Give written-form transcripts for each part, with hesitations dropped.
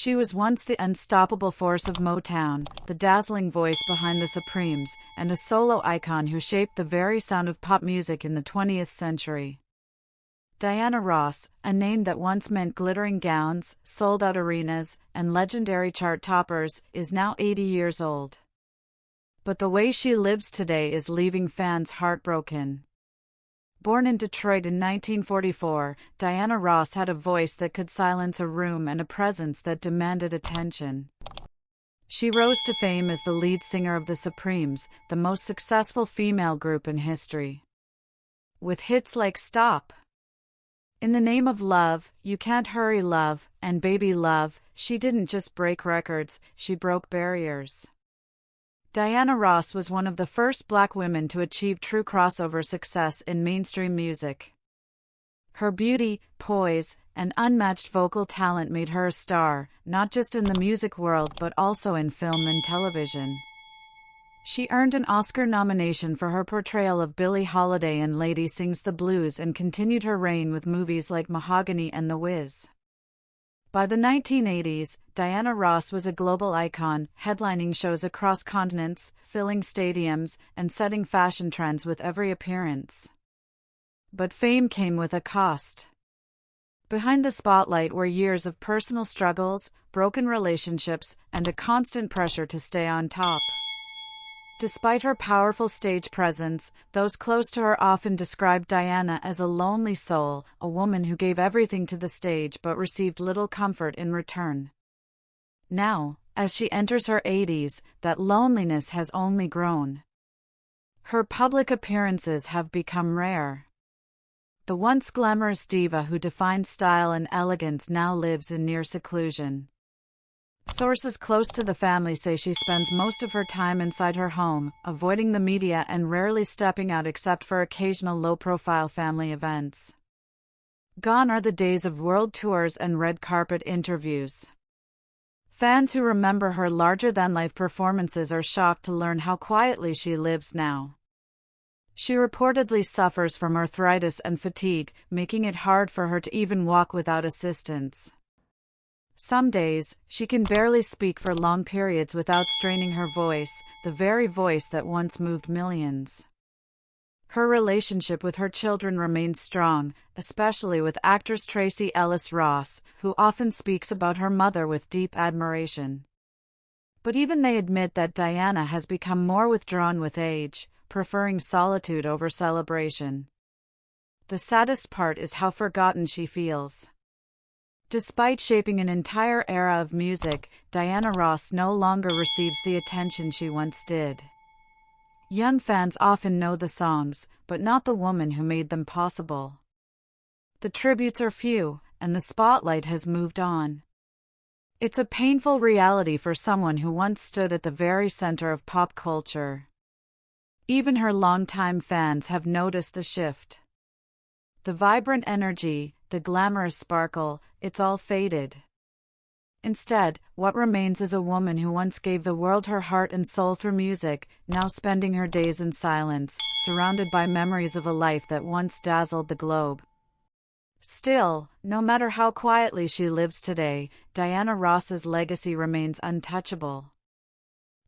She was once the unstoppable force of Motown, the dazzling voice behind the Supremes, and a solo icon who shaped the very sound of pop music in the 20th century. Diana Ross, a name that once meant glittering gowns, sold-out arenas, and legendary chart toppers, is now 80 years old. But the way she lives today is leaving fans heartbroken. Born in Detroit in 1944, Diana Ross had a voice that could silence a room and a presence that demanded attention. She rose to fame as the lead singer of the Supremes, the most successful female group in history. With hits like Stop, In the Name of Love, You Can't Hurry Love, and Baby Love, she didn't just break records, she broke barriers. Diana Ross was one of the first Black women to achieve true crossover success in mainstream music. Her beauty, poise, and unmatched vocal talent made her a star, not just in the music world but also in film and television. She earned an Oscar nomination for her portrayal of Billie Holiday in Lady Sings the Blues and continued her reign with movies like Mahogany and The Wiz. By the 1980s, Diana Ross was a global icon, headlining shows across continents, filling stadiums, and setting fashion trends with every appearance. But fame came with a cost. Behind the spotlight were years of personal struggles, broken relationships, and a constant pressure to stay on top. Despite her powerful stage presence, those close to her often described Diana as a lonely soul, a woman who gave everything to the stage but received little comfort in return. Now, as she enters her 80s, that loneliness has only grown. Her public appearances have become rare. The once glamorous diva who defined style and elegance now lives in near seclusion. Sources close to the family say she spends most of her time inside her home, avoiding the media and rarely stepping out except for occasional low-profile family events. Gone are the days of world tours and red carpet interviews. Fans who remember her larger-than-life performances are shocked to learn how quietly she lives now. She reportedly suffers from arthritis and fatigue, making it hard for her to even walk without assistance. Some days, she can barely speak for long periods without straining her voice, the very voice that once moved millions. Her relationship with her children remains strong, especially with actress Tracee Ellis Ross, who often speaks about her mother with deep admiration. But even they admit that Diana has become more withdrawn with age, preferring solitude over celebration. The saddest part is how forgotten she feels. Despite shaping an entire era of music, Diana Ross no longer receives the attention she once did. Young fans often know the songs, but not the woman who made them possible. The tributes are few, and the spotlight has moved on. It's a painful reality for someone who once stood at the very center of pop culture. Even her longtime fans have noticed the shift. The vibrant energy, the glamorous sparkle, it's all faded. Instead, what remains is a woman who once gave the world her heart and soul through music, now spending her days in silence, surrounded by memories of a life that once dazzled the globe. Still, no matter how quietly she lives today, Diana Ross's legacy remains untouchable.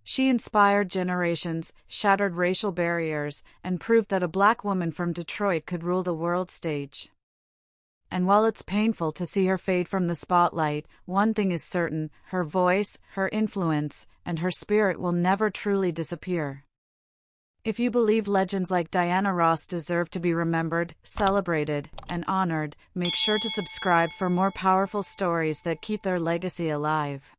She inspired generations, shattered racial barriers, and proved that a Black woman from Detroit could rule the world stage. And while it's painful to see her fade from the spotlight, one thing is certain: her voice, her influence, and her spirit will never truly disappear. If you believe legends like Diana Ross deserve to be remembered, celebrated, and honored, make sure to subscribe for more powerful stories that keep their legacy alive.